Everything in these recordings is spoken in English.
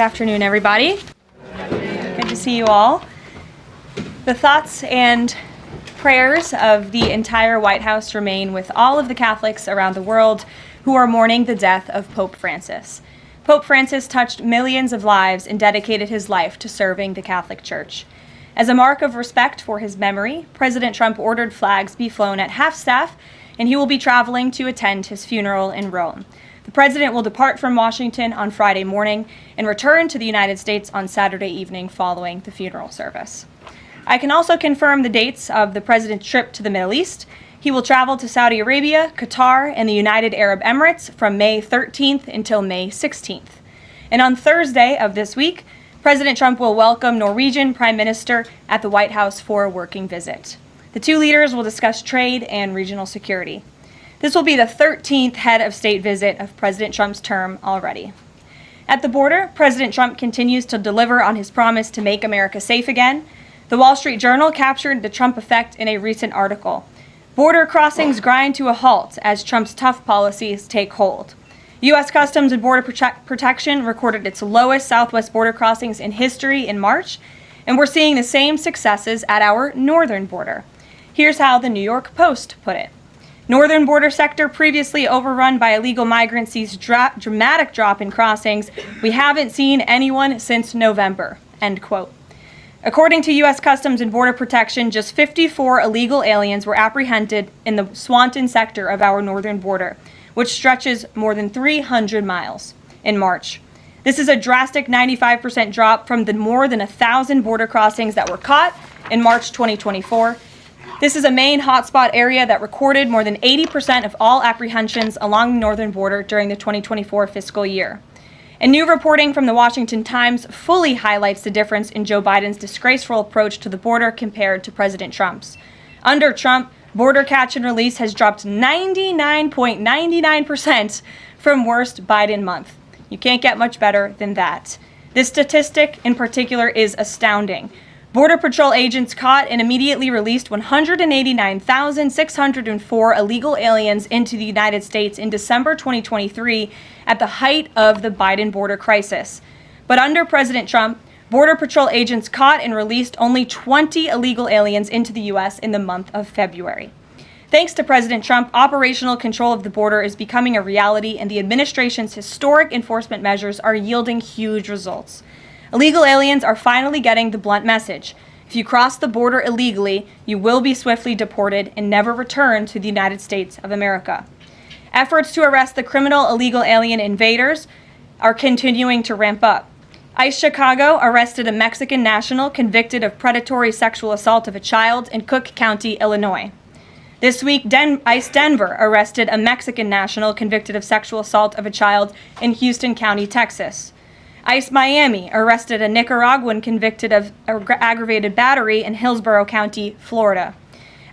Good afternoon, everybody. Good to see you all. The thoughts and prayers of the entire White House remain with all of the Catholics around the world who are mourning the death of Pope Francis. Pope Francis touched millions of lives and dedicated his life to serving the Catholic Church. As a mark of respect for his memory, President Trump ordered flags be flown at half-staff, and he will be traveling to attend his funeral in Rome. The president will depart from Washington on Friday morning and return to the United States on Saturday evening following the funeral service. I can also confirm the dates of the president's trip to the Middle East. He will travel to Saudi Arabia, Qatar, and the United Arab Emirates from May 13th until May 16th. And on Thursday of this week, President Trump will welcome Norwegian Prime Minister at the White House for a working visit. The two leaders will discuss trade and regional security. This will be the 13th head of state visit of President Trump's term already. At the border, President Trump continues to deliver on his promise to make America safe again. The Wall Street Journal captured the Trump effect in a recent article. Border crossings grind to a halt as Trump's tough policies take hold. U.S. Customs and Border Protection recorded its lowest southwest border crossings in history in March, and we're seeing the same successes at our northern border. Here's how the New York Post put it. Northern border sector previously overrun by illegal migrants sees dramatic drop in crossings. We haven't seen anyone since November, end quote. According to U.S. Customs and Border Protection, just 54 illegal aliens were apprehended in the Swanton sector of our northern border, which stretches more than 300 miles in March. This is a drastic 95% drop from the more than 1,000 border crossings that were caught in March 2024. This is a main hotspot area that recorded more than 80% of all apprehensions along the northern border during the 2024 fiscal year. And new reporting from the Washington Times fully highlights the difference in Joe Biden's disgraceful approach to the border compared to President Trump's. Under Trump, border catch and release has dropped 99.99% from worst Biden month. You can't get much better than that. This statistic in particular is astounding. Border Patrol agents caught and immediately released 189,604 illegal aliens into the United States in December 2023 at the height of the Biden border crisis. But under President Trump, Border Patrol agents caught and released only 20 illegal aliens into the U.S. in the month of February. Thanks to President Trump, operational control of the border is becoming a reality, and the administration's historic enforcement measures are yielding huge results. Illegal aliens are finally getting the blunt message. If you cross the border illegally, you will be swiftly deported and never return to the United States of America. Efforts to arrest the criminal illegal alien invaders are continuing to ramp up. ICE Chicago arrested a Mexican national convicted of predatory sexual assault of a child in Cook County, Illinois. This week, ICE Denver arrested a Mexican national convicted of sexual assault of a child in Houston County, Texas. ICE Miami arrested a Nicaraguan convicted of aggravated battery in Hillsborough County, Florida.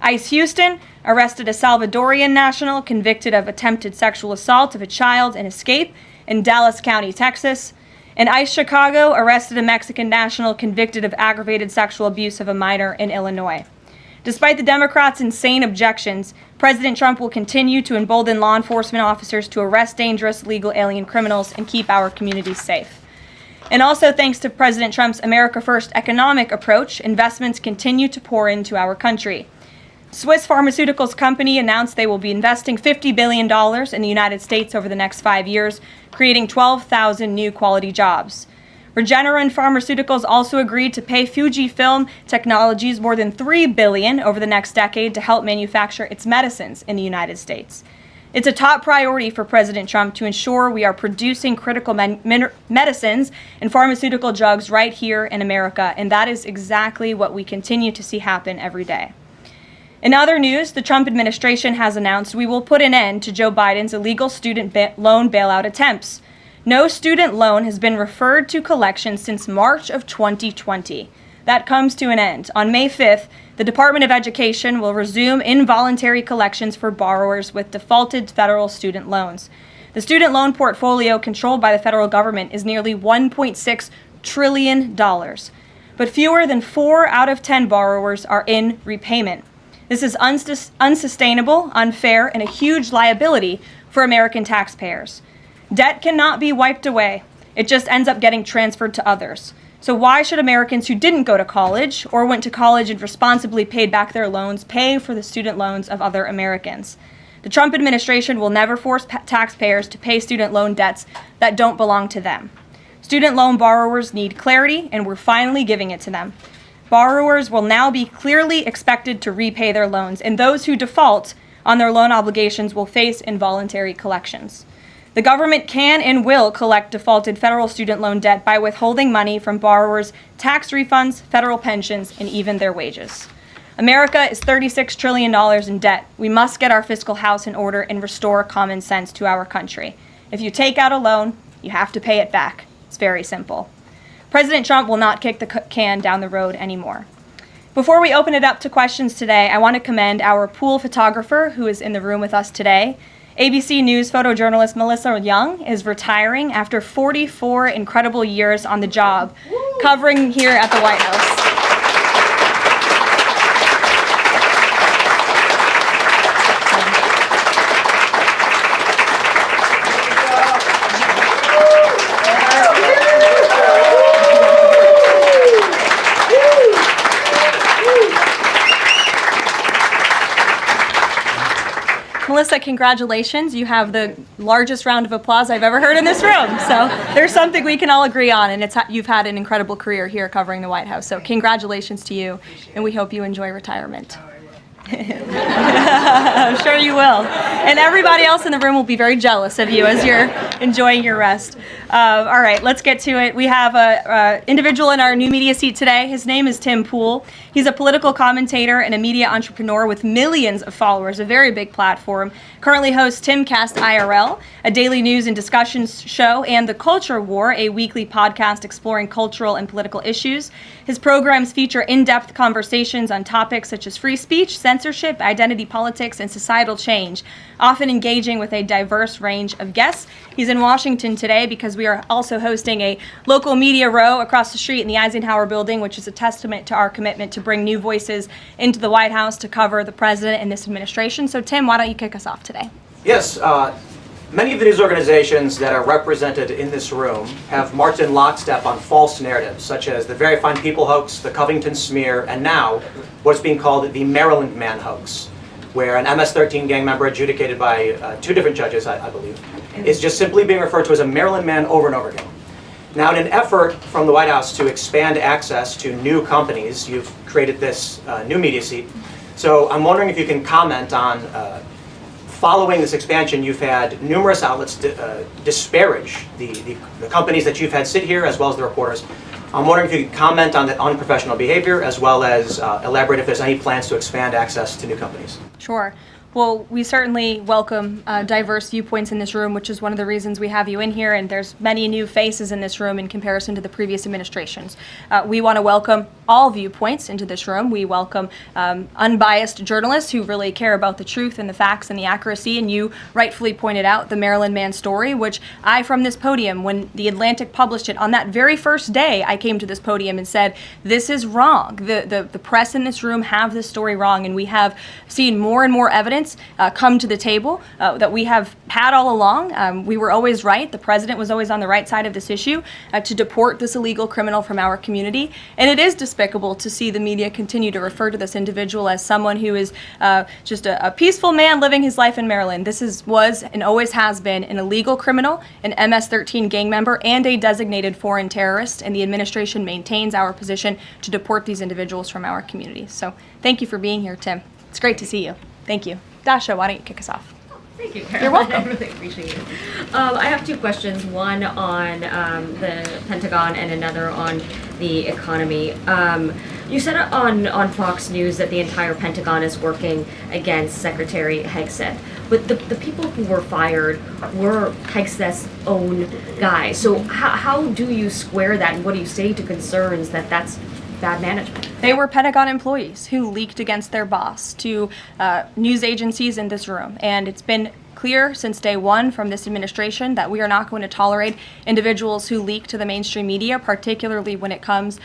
ICE Houston arrested a Salvadorian national convicted of attempted sexual assault of a child and escape in Dallas County, Texas. And ICE Chicago arrested a Mexican national convicted of aggravated sexual abuse of a minor in Illinois. Despite the Democrats' insane objections, President Trump will continue to embolden law enforcement officers to arrest dangerous legal alien criminals and keep our communities safe. And also thanks to President Trump's America First economic approach, investments continue to pour into our country. Swiss pharmaceuticals company announced they will be investing $50 billion in the United States over the next 5 years, creating 12,000 new quality jobs. Regeneron Pharmaceuticals also agreed to pay Fujifilm Technologies more than $3 billion over the next decade to help manufacture its medicines in the United States. It's a top priority for President Trump to ensure we are producing critical medicines and pharmaceutical drugs right here in America, and that is exactly what we continue to see happen every day. In other news, the Trump administration has announced we will put an end to Joe Biden's illegal student loan bailout attempts. No student loan has been referred to collection since March of 2020. That comes to an end. On May 5th, the Department of Education will resume involuntary collections for borrowers with defaulted federal student loans. The student loan portfolio controlled by the federal government is nearly $1.6 trillion, but fewer than 4 out of 10 borrowers are in repayment. This is unsustainable, unfair, and a huge liability for American taxpayers. Debt cannot be wiped away. It just ends up getting transferred to others. So why should Americans who didn't go to college or went to college and responsibly paid back their loans pay for the student loans of other Americans? The Trump administration will never force taxpayers to pay student loan debts that don't belong to them. Student loan borrowers need clarity, and we're finally giving it to them. Borrowers will now be clearly expected to repay their loans, and those who default on their loan obligations will face involuntary collections. The government can and will collect defaulted federal student loan debt by withholding money from borrowers' tax refunds, federal pensions, and even their wages. America is $36 trillion in debt. We must get our fiscal house in order and restore common sense to our country. If you take out a loan, you have to pay it back. It's very simple. President Trump will not kick the can down the road anymore. Before we open it up to questions today, I want to commend our pool photographer who is in the room with us today. ABC News photojournalist Melissa Young is retiring after 44 incredible years on the job, covering here at the White House. Melissa, congratulations. You have the largest round of applause I've ever heard in this room. So there's something we can all agree on, and you've had an incredible career here covering the White House. So congratulations to you, and we hope you enjoy retirement. I'm sure you will. And everybody else in the room will be very jealous of you as you're enjoying your rest. All right, let's get to it. We have an individual in our new media seat today. His name is Tim Pool. He's a political commentator and a media entrepreneur with millions of followers, a very big platform. Currently hosts Timcast IRL, a daily news and discussions show, and The Culture War, a weekly podcast exploring cultural and political issues. His programs feature in-depth conversations on topics such as free speech, censorship, identity politics, and societal change, often engaging with a diverse range of guests. He's in Washington today because we are also hosting a local media row across the street in the Eisenhower building, which is a testament to our commitment to bring new voices into the White House to cover the president and this administration. So Tim, why don't you kick us off today? Yes, many of the news organizations that are represented in this room have marched in lockstep on false narratives, such as the Very Fine People hoax, the Covington smear, and now what's being called the Maryland Man hoax, where an MS-13 gang member adjudicated by two different judges, I believe, is just simply being referred to as a Maryland Man over and over again. Now, in an effort from the White House to expand access to new companies, you've created this new media seat. So I'm wondering if you can comment on following this expansion, you've had numerous outlets disparage the companies that you've had sit here, as well as the reporters. I'm wondering if you could comment on the unprofessional behavior, as well as elaborate if there's any plans to expand access to new companies. Sure. Well, we certainly welcome diverse viewpoints in this room, which is one of the reasons we have you in here, and there's many new faces in this room in comparison to the previous administrations. We want to welcome all viewpoints into this room. We welcome unbiased journalists who really care about the truth and the facts and the accuracy, and you rightfully pointed out the Maryland Man story, which I, from this podium, when The Atlantic published it, on that very first day, I came to this podium and said, this is wrong. The press in this room have this story wrong, and we have seen more and more evidence come to the table that we have had all along. We were always right. The president was always on the right side of this issue to deport this illegal criminal from our community. And it is despicable to see the media continue to refer to this individual as someone who is just a peaceful man living his life in Maryland. This was and always has been an illegal criminal, an MS-13 gang member, and a designated foreign terrorist. And the administration maintains our position to deport these individuals from our community. So thank you for being here, Tim. It's great to see you. Thank you. Dasha, why don't you kick us off? Thank you, Caroline. You're welcome. I really appreciate it. I have two questions, one on the Pentagon and another on the economy. You said on Fox News that the entire Pentagon is working against Secretary Hegseth, but the people who were fired were Hegseth's own guys. So how do you square that, and what do you say to concerns that that's bad management? They were Pentagon employees who leaked against their boss to news agencies in this room, and it's been clear since day one from this administration that we are not going to tolerate individuals who leak to the mainstream media, particularly when it comes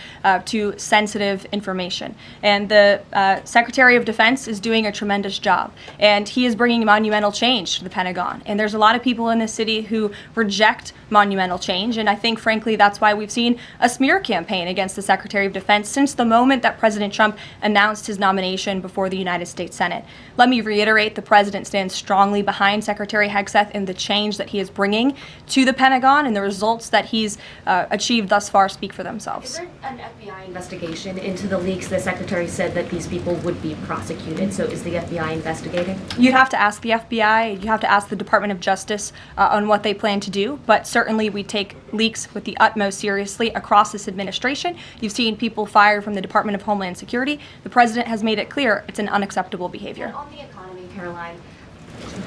to sensitive information. And the Secretary of Defense is doing a tremendous job, and he is bringing monumental change to the Pentagon. And there's a lot of people in this city who reject monumental change, and I think, frankly, that's why we've seen a smear campaign against the Secretary of Defense since the moment that President Trump announced his nomination before the United States Senate. Let me reiterate, the President stands strongly behind Secretary Hegseth in the change that he is bringing to the Pentagon, and the results that he's achieved thus far speak for themselves. Is there an FBI investigation into the leaks? The Secretary said that these people would be prosecuted, so is the FBI investigating? You'd have to ask the FBI, you have to ask the Department of Justice on what they plan to do, but certainly we take leaks with the utmost seriously across this administration. You've seen people fired from the Department of Homeland Security. The President has made it clear it's an unacceptable behavior. On the economy, Caroline,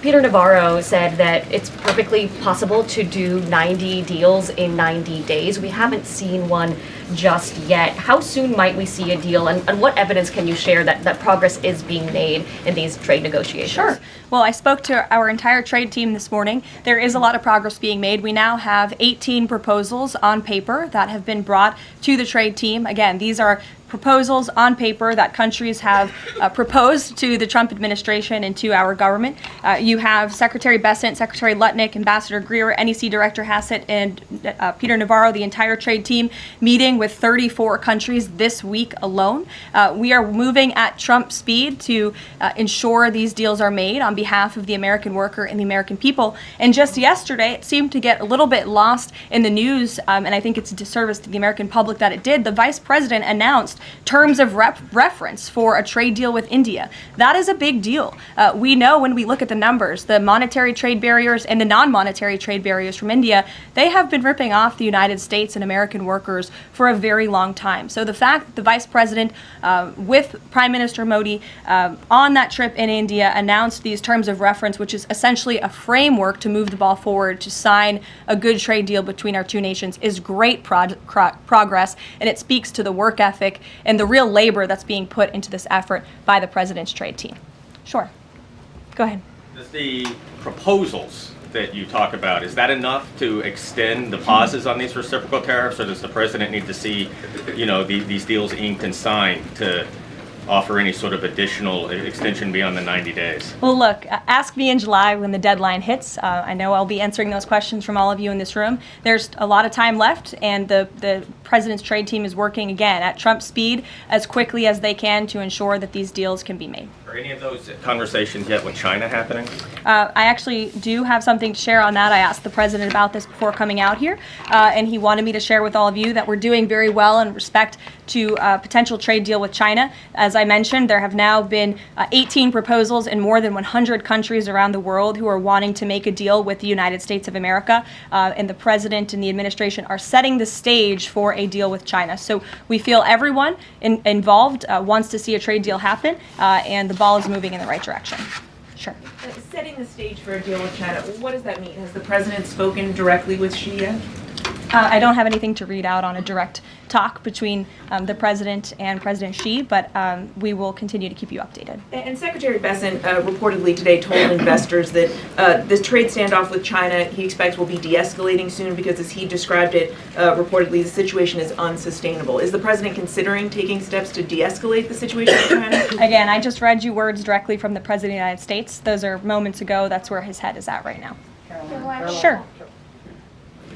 Peter Navarro said that it's perfectly possible to do 90 deals in 90 days. We haven't seen one just yet. How soon might we see a deal, and what evidence can you share that progress is being made in these trade negotiations? Sure. Well, I spoke to our entire trade team this morning. There is a lot of progress being made. We now have 18 proposals on paper that have been brought to the trade team. Again, these are proposals on paper that countries have proposed to the Trump administration and to our government. You have Secretary Bessent, Secretary Lutnick, Ambassador Greer, NEC Director Hassett, and Peter Navarro, the entire trade team, meeting with 34 countries this week alone. We are moving at Trump speed to ensure these deals are made on behalf of the American worker and the American people. And just yesterday, it seemed to get a little bit lost in the news, and I think it's a disservice to the American public that it did. The Vice President announced terms of reference for a trade deal with India. That is a big deal. We know when we look at the numbers, the monetary trade barriers and the non-monetary trade barriers from India, they have been ripping off the United States and American workers for a very long time. So the fact that the Vice President, with Prime Minister Modi, on that trip in India, announced these terms of reference, which is essentially a framework to move the ball forward to sign a good trade deal between our two nations, is great progress, and it speaks to the work ethic and the real labor that's being put into this effort by the President's trade team. Sure. Go ahead. Does the proposals that you talk about, is that enough to extend the pauses on these reciprocal tariffs, or does the President need to see, these deals inked and signed to offer any sort of additional extension beyond the 90 days? Well, look, ask me in July when the deadline hits. I know I'll be answering those questions from all of you in this room. There's a lot of time left, and the President's trade team is working, again, at Trump speed as quickly as they can to ensure that these deals can be made. Are any of those conversations yet with China happening? I actually do have something to share on that. I asked the President about this before coming out here, and he wanted me to share with all of you that we're doing very well in respect to a potential trade deal with China. As I mentioned, there have now been 18 proposals in more than 100 countries around the world who are wanting to make a deal with the United States of America, and the President and the administration are setting the stage for a deal with China. So we feel everyone involved wants to see a trade deal happen, and the ball is moving in the right direction. Sure. Setting the stage for a deal with China, what does that mean? Has the President spoken directly with Xi yet? I don't have anything to read out on a direct talk between the President and President Xi, but we will continue to keep you updated. And Secretary Bessent reportedly today told investors that this trade standoff with China he expects will be de-escalating soon because, as he described it, reportedly the situation is unsustainable. Is the President considering taking steps to de-escalate the situation with China? Again, I just read you words directly from the President of the United States. Those are moments ago. That's where his head is at right now. Sure.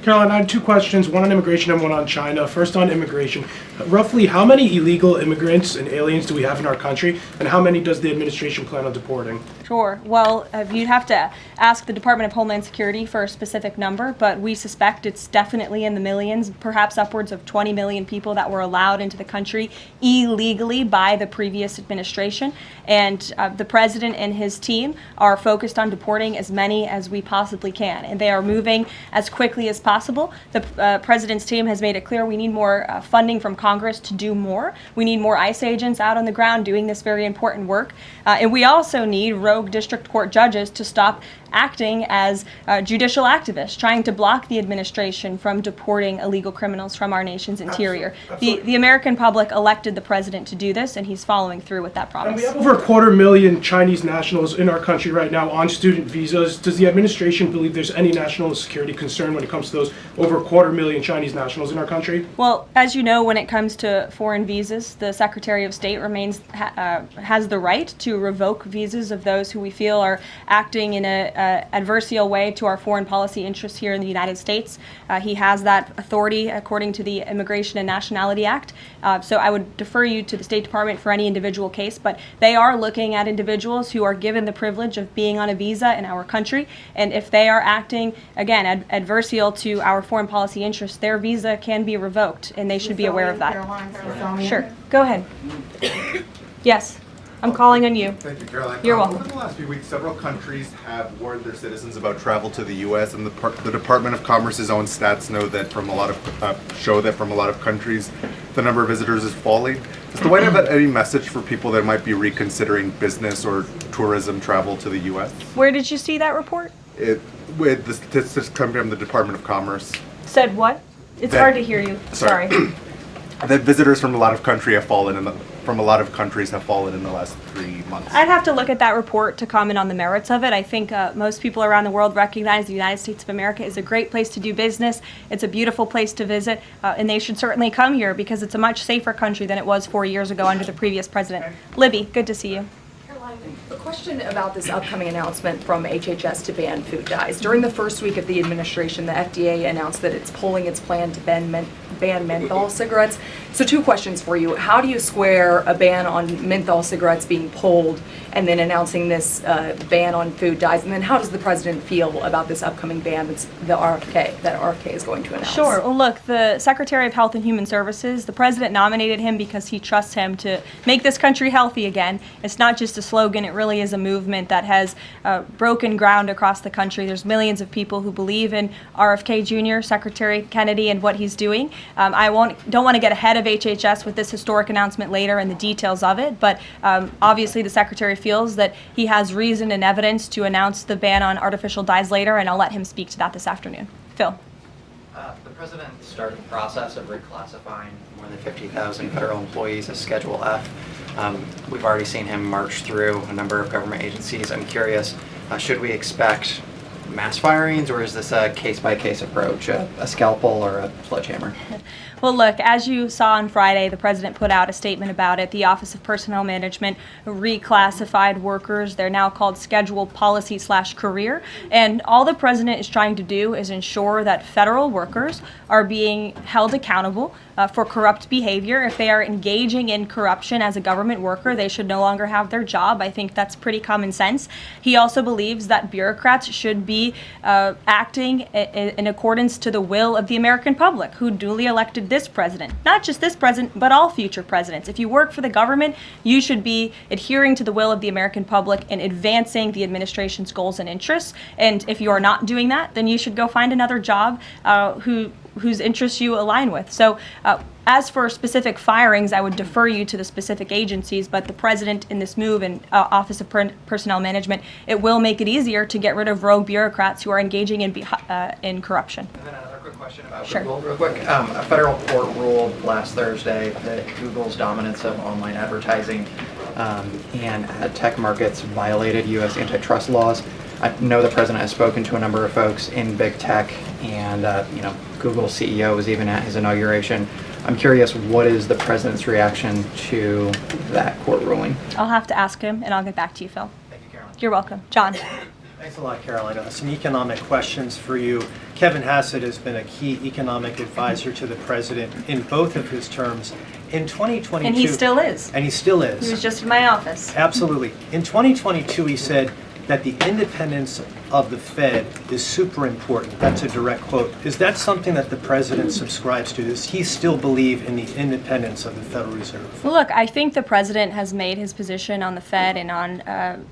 Caroline, I had two questions, one on immigration and one on China. First on immigration. Roughly how many illegal immigrants and aliens do we have in our country, and how many does the administration plan on deporting? Sure. Well, you'd have to ask the Department of Homeland Security for a specific number, but we suspect it's definitely in the millions, perhaps upwards of 20 million people that were allowed into the country illegally by the previous administration. And the President and his team are focused on deporting as many as we possibly can, and they are moving as quickly as possible possible. The president's team has made it clear we need more funding from Congress to do more. We need more ICE agents out on the ground doing this very important work. And we also need rogue district court judges to stop acting as judicial activists, trying to block the administration from deporting illegal criminals from our nation's interior. The American public elected the president to do this, and he's following through with that promise. And we have over 250,000 Chinese nationals in our country right now on student visas. Does the administration believe there's any national security concern when it comes to those over 250,000 Chinese nationals in our country? Well, as you know, when it comes to foreign visas, the Secretary of State has the right to revoke visas of those who we feel are acting in a adversarial way to our foreign policy interests here in the United States. He has that authority according to the Immigration and Nationality Act. So I would defer you to the State Department for any individual case, but they are looking at individuals who are given the privilege of being on a visa in our country, and if they are acting, again, adversarial to our foreign policy interests, their visa can be revoked, and they should be aware of that. Sure, go ahead. Yes. I'm calling on you. Thank you, Caroline. You're welcome. Over the last few weeks, several countries have warned their citizens about travel to the U.S., and the Department of Commerce's own stats know that from a lot of countries, the number of visitors is falling. Does the White House have any message for people that might be reconsidering business or tourism travel to the U.S.? Where did you see that report? With the statistics coming from the Department of Commerce. Said what? It's hard to hear you. Sorry. That visitors from a lot of countries have fallen in the last 3 months. I'd have to look at that report to comment on the merits of it. I think most people around the world recognize the United States of America is a great place to do business. It's a beautiful place to visit, and they should certainly come here because it's a much safer country than it was 4 years ago under the previous president. Libby, good to see you. A question about this upcoming announcement from HHS to ban food dyes. During the first week of the administration, the FDA announced that it's pulling its plan to ban menthol cigarettes. So 2 questions for you. How do you square a ban on menthol cigarettes being pulled and then announcing this ban on food dyes? And then how does the president feel about this upcoming ban that RFK is going to announce? Sure. Well, look, the Secretary of Health and Human Services, the president nominated him because he trusts him to make this country healthy again. It's not just a slogan. It really is a movement that has broken ground across the country. There's millions of people who believe in RFK Jr., Secretary Kennedy, and what he's doing. I don't want to get ahead of HHS with this historic announcement later and the details of it, but obviously the Secretary feels that he has reason and evidence to announce the ban on artificial dyes later, and I'll let him speak to that this afternoon. Phil. The president started the process of reclassifying more than 50,000 federal employees as Schedule F. We've already seen him march through a number of government agencies. I'm curious, should we expect mass firings, or is this a case-by-case approach, a scalpel or a sledgehammer? Well, look, as you saw on Friday, the president put out a statement about it. The Office of Personnel Management reclassified workers. They're now called scheduled policy/career. And all the president is trying to do is ensure that federal workers are being held accountable for corrupt behavior. If they are engaging in corruption as a government worker, they should no longer have their job. I think that's pretty common sense. He also believes that bureaucrats should be acting in accordance to the will of the American public, who duly elected this president. Not just this president, but all future presidents. If you work for the government, you should be adhering to the will of the American public and advancing the administration's goals and interests. And if you are not doing that, then you should go find another job whose interests you align with. So as for specific firings, I would defer you to the specific agencies, but the president in this move and Office of Personnel Management, it will make it easier to get rid of rogue bureaucrats who are engaging in corruption. And then another quick question about Sure. Google, real quick. A federal court ruled last Thursday that Google's dominance of online advertising and ad tech markets violated U.S. antitrust laws. I know the president has spoken to a number of folks in big tech, and Google's CEO was even at his inauguration. I'm curious, what is the president's reaction to that court ruling? I'll have to ask him, and I'll get back to you, Phil. Thank you, Caroline. You're welcome. John. Thanks a lot, Caroline. Some economic questions for you. Kevin Hassett has been a key economic advisor to the president in both of his terms. In 2022... And he still is. And he still is. He was just in my office. Absolutely. In 2022, he said that the independence of the Fed is super important. That's a direct quote. Is that something that the president subscribes to? Does he still believe in the independence of the Federal Reserve? Well, look, I think the president has made his position on the Fed and on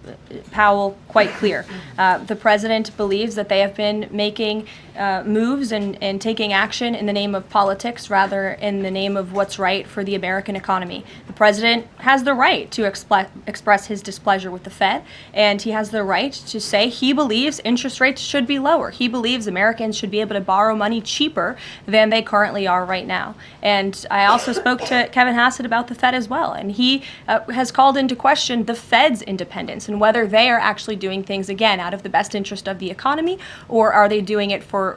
Powell quite clear. The president believes that they have been making moves and taking action in the name of politics rather in the name of what's right for the American economy. The president has the right to express his displeasure with the Fed, and he has the right to say he believes interest rates should be lower. He believes Americans should be able to borrow money cheaper than they currently are right now. And I also spoke to Kevin Hassett about the Fed as well, and he has called into question the Fed's independence and whether they are actually doing things, again, out of the best interest of the economy, or are they doing it for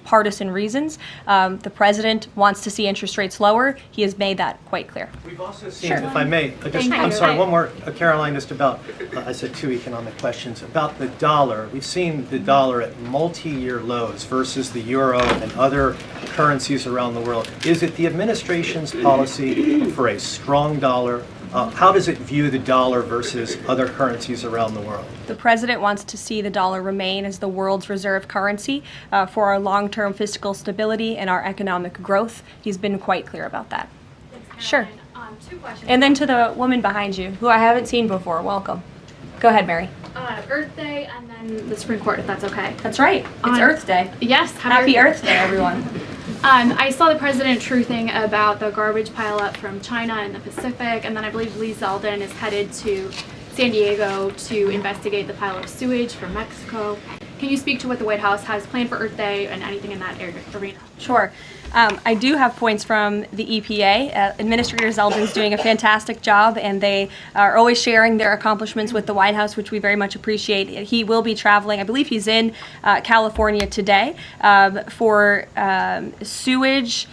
partisan reasons. The president wants to see interest rates lower. He has made that quite clear. We've also seen, if I may, I'm sorry, one more, Caroline, just about, I said 2 economic questions, about the dollar. We've seen the dollar at multi-year lows versus the euro and other currencies around the world. Is it the administration's policy for a strong dollar? How does it view the dollar versus other currencies around the world? The president wants to see the dollar remain as the world's reserve currency for our long-term fiscal stability and our economic growth. He's been quite clear about that. Sure. 2 questions. And then to the woman behind you, who I haven't seen before, welcome. Go ahead, Mary. Earth Day and then the Supreme Court, if that's okay. That's right. It's Earth Day. Yes. Happy Earth Day, everyone. I saw the president truthing about the garbage pileup from China in the Pacific, and then I believe Lee Zeldin is headed to San Diego to investigate the pile of sewage from Mexico. Can you speak to what the White House has planned for Earth Day and anything in that arena? Sure. I do have points from the EPA. Administrator Zeldin's doing a fantastic job, and they are always sharing their accomplishments with the White House, which we very much appreciate. He will be traveling. I believe he's in California today for sewage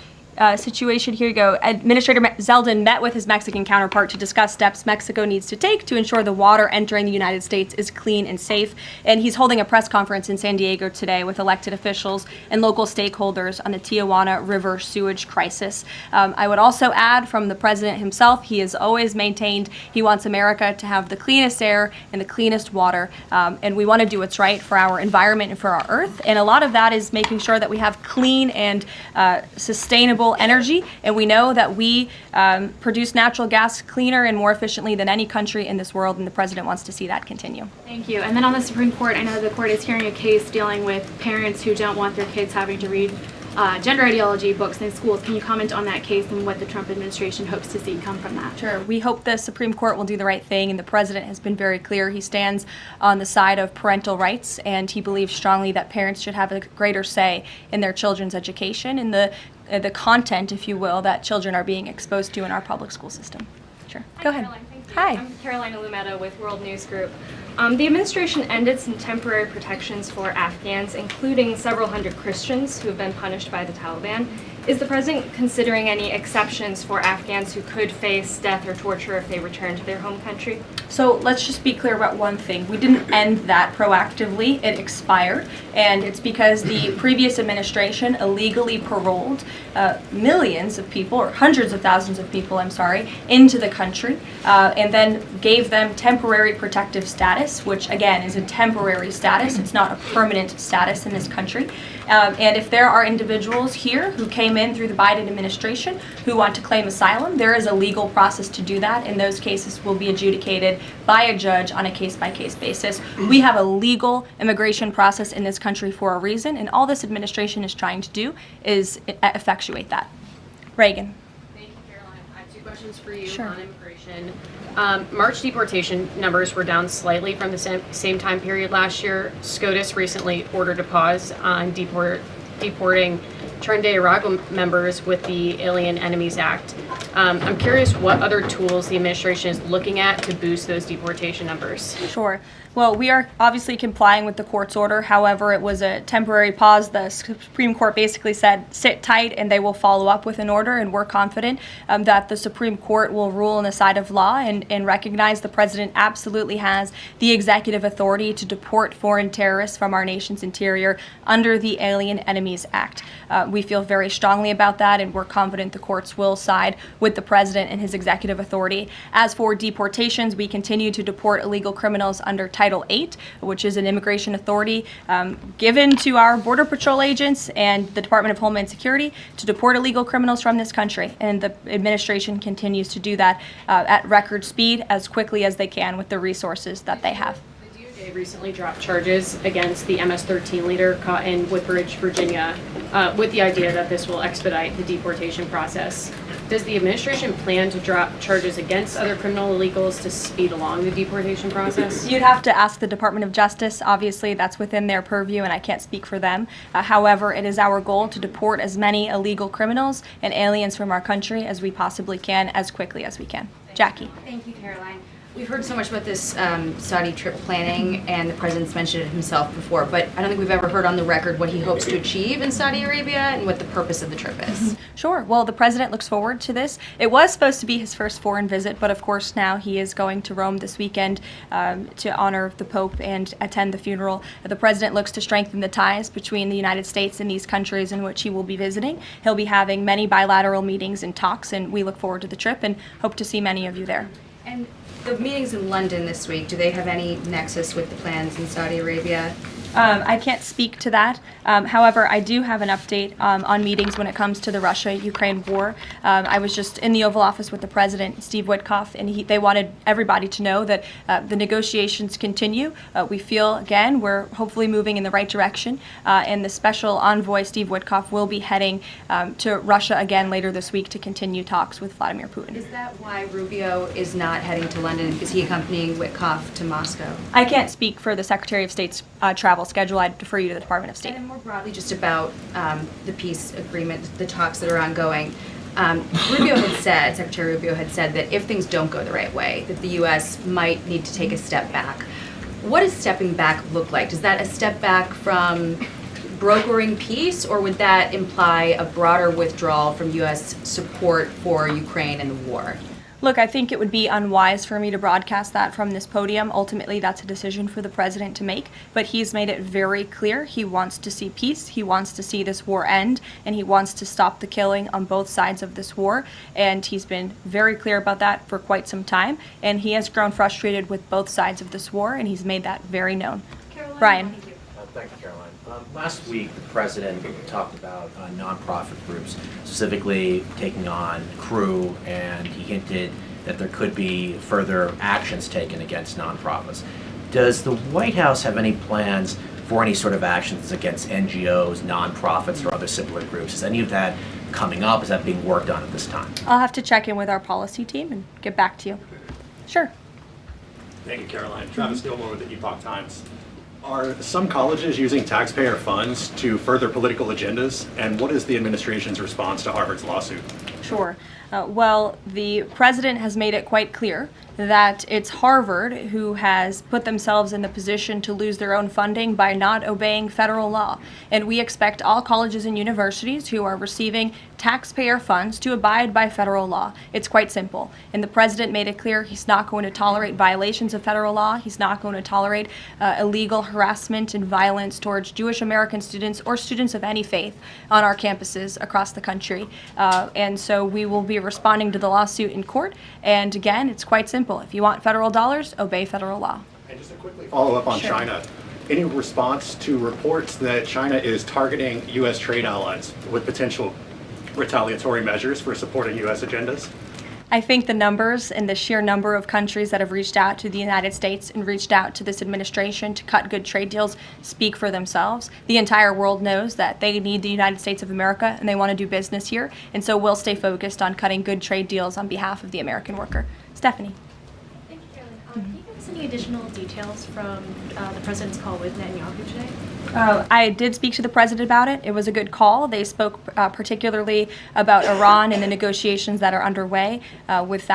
situation. Here you go. Administrator Zeldin met with his Mexican counterpart to discuss steps Mexico needs to take to ensure the water entering the United States is clean and safe. And he's holding a press conference in San Diego today with elected officials and local stakeholders on the Tijuana River sewage crisis. I would also add from the president himself, he has always maintained he wants America to have the cleanest air and the cleanest water. And we want to do what's right for our environment and for our earth. And a lot of that is making sure that we have clean and sustainable energy, and we know that we produce natural gas cleaner and more efficiently than any country in this world, and the president wants to see that continue. Thank you. And then on the Supreme Court, I know the court is hearing a case dealing with parents who don't want their kids having to read gender ideology books in schools. Can you comment on that case and what the Trump administration hopes to see come from that? Sure. We hope the Supreme Court will do the right thing, and the president has been very clear. He stands on the side of parental rights, and he believes strongly that parents should have a greater say in their children's education and the content, if you will, that children are being exposed to in our public school system. Sure. Go ahead. Caroline, thank you. Hi. I'm Carolina Lumetta with World News Group. The administration ended some temporary protections for Afghans, including several hundred Christians who have been punished by the Taliban. Is the president considering any exceptions for Afghans who could face death or torture if they return to their home country? So let's just be clear about one thing. We didn't end that proactively. It expired, and it's because the previous administration illegally paroled millions of people, or hundreds of thousands of people, I'm sorry, into the country, and then gave them temporary protective status, which again is a temporary status. It's not a permanent status in this country. And if there are individuals here who came in through the Biden administration who want to claim asylum, there is a legal process to do that, and those cases will be adjudicated by a judge on a case-by-case basis. We have a legal immigration process in this country for a reason, and all this administration is trying to do is effectuate that. Reagan. Thank you, Caroline. I have 2 questions for you Sure. on immigration. March deportation numbers were down slightly from the same time period last year. SCOTUS recently ordered a pause on deporting Trinidad members with the Alien Enemies Act. I'm curious what other tools the administration is looking at to boost those deportation numbers. Sure. Well, we are obviously complying with the court's order. However, it was a temporary pause. The Supreme Court basically said, sit tight, and they will follow up with an order, and we're confident that the Supreme Court will rule on the side of law and recognize the president absolutely has the executive authority to deport foreign terrorists from our nation's interior under the Alien Enemies Act. We feel very strongly about that, and we're confident the courts will side with the president and his executive authority. As for deportations, we continue to deport illegal criminals under Title VIII, which is an immigration authority given to our Border Patrol agents and the Department of Homeland Security to deport illegal criminals from this country. And the administration continues to do that at record speed as quickly as they can with the resources that they have. They recently dropped charges against the MS-13 leader caught in Woodbridge, Virginia, with the idea that this will expedite the deportation process. Does the administration plan to drop charges against other criminal illegals to speed along the deportation process? You'd have to ask the Department of Justice. Obviously, that's within their purview, and I can't speak for them. However, it is our goal to deport as many illegal criminals and aliens from our country as we possibly can, as quickly as we can. Jackie. Thank you, Caroline. We've heard so much about this Saudi trip planning, and the president's mentioned it himself before, but I don't think we've ever heard on the record what he hopes to achieve in Saudi Arabia and what the purpose of the trip is. Sure. Well, the president looks forward to this. It was supposed to be his first foreign visit, but of course now he is going to Rome this weekend to honor the Pope and attend the funeral. The president looks to strengthen the ties between the United States and these countries in which he will be visiting. He'll be having many bilateral meetings and talks, and we look forward to the trip and hope to see many of you there. And the meetings in London this week, do they have any nexus with the plans in Saudi Arabia? I can't speak to that. However, I do have an update on meetings when it comes to the Russia-Ukraine war. I was just in the Oval Office with the President, Steve Witkoff, and they wanted everybody to know that the negotiations continue. We feel, again, we're hopefully moving in the right direction, and the special envoy, Steve Witkoff, will be heading to Russia again later this week to continue talks with Vladimir Putin. Is that why Rubio is not heading to London? Is he accompanying Witkoff to Moscow? I can't speak for the Secretary of State's travel schedule. I'd defer you to the Department of State. And more broadly, just about the peace agreement, the talks that are ongoing. Secretary Rubio had said that if things don't go the right way, that the U.S. might need to take a step back. What does stepping back look like? Is that a step back from brokering peace, or would that imply a broader withdrawal from U.S. support for Ukraine and the war? Look, I think it would be unwise for me to broadcast that from this podium. Ultimately, that's a decision for the president to make, but he's made it very clear he wants to see peace, he wants to see this war end, and he wants to stop the killing on both sides of this war, and he's been very clear about that for quite some time, and he has grown frustrated with both sides of this war, and he's made that very known. Caroline, Brian. thank you. Thank you, Caroline. Last week, the president talked about nonprofit groups, specifically taking on crew, and he hinted that there could be further actions taken against nonprofits. Does the White House have any plans for any sort of actions against NGOs, nonprofits, or other similar groups? Is any of that coming up? Is that being worked on at this time? I'll have to check in with our policy team and get back to you. Sure. Thank you, Caroline. Travis Gilmore with the Epoch Times. Are some colleges using taxpayer funds to further political agendas? And what is the administration's response to Harvard's lawsuit? Sure. Well, the president has made it quite clear that it's Harvard who has put themselves in the position to lose their own funding by not obeying federal law. And we expect all colleges and universities who are receiving taxpayer funds to abide by federal law. It's quite simple. And the president made it clear he's not going to tolerate violations of federal law. He's not going to tolerate illegal harassment and violence towards Jewish American students or students of any faith on our campuses across the country. And so we will be responding to the lawsuit in court. And again, it's quite simple. If you want federal dollars, obey federal law. And just to quickly follow up on China, any response to reports that China is targeting U.S. trade allies with potential retaliatory measures for supporting U.S. agendas? I think the numbers and the sheer number of countries that have reached out to the United States and reached out to this administration to cut good trade deals speak for themselves. The entire world knows that they need the United States of America and they want to do business here, and so we'll stay focused on cutting good trade deals on behalf of the American worker. Stephanie. Thank you, Caroline. Can you give us any additional details from the president's call with Netanyahu today? I did speak to the president about it. It was a good call. They spoke particularly about Iran and the negotiations that are underway with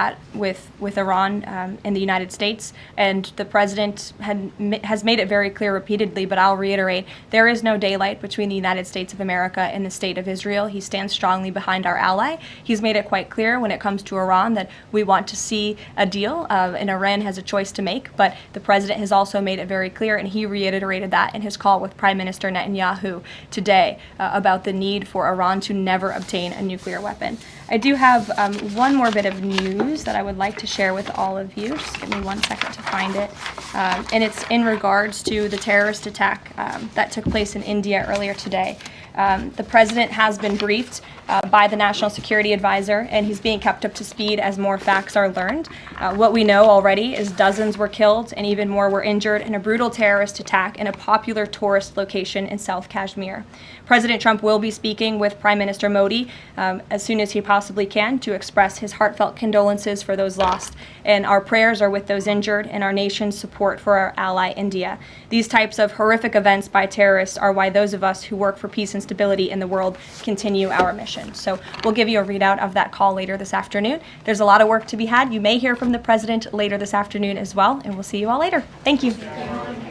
Iran and the United States. And the president has made it very clear repeatedly, but I'll reiterate, there is no daylight between the United States of America and the state of Israel. He stands strongly behind our ally. He's made it quite clear when it comes to Iran that we want to see a deal, and Iran has a choice to make. But the president has also made it very clear, and he reiterated that in his call with Prime Minister Netanyahu today about the need for Iran to never obtain a nuclear weapon. I do have one more bit of news that I would like to share with all of you. Just give me 1 second to find it. And it's in regards to the terrorist attack that took place in India earlier today. The president has been briefed by the National Security Advisor, and he's being kept up to speed as more facts are learned. What we know already is dozens were killed and even more were injured in a brutal terrorist attack in a popular tourist location in South Kashmir. President Trump will be speaking with Prime Minister Modi as soon as he possibly can to express his heartfelt condolences for those lost. And our prayers are with those injured and our nation's support for our ally India. These types of horrific events by terrorists are why those of us who work for peace and stability in the world continue our mission. So we'll give you a readout of that call later this afternoon. There's a lot of work to be had. You may hear from the president later this afternoon as well, and we'll see you all later. Thank you.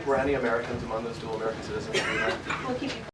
Were any Americans among those dual American citizens?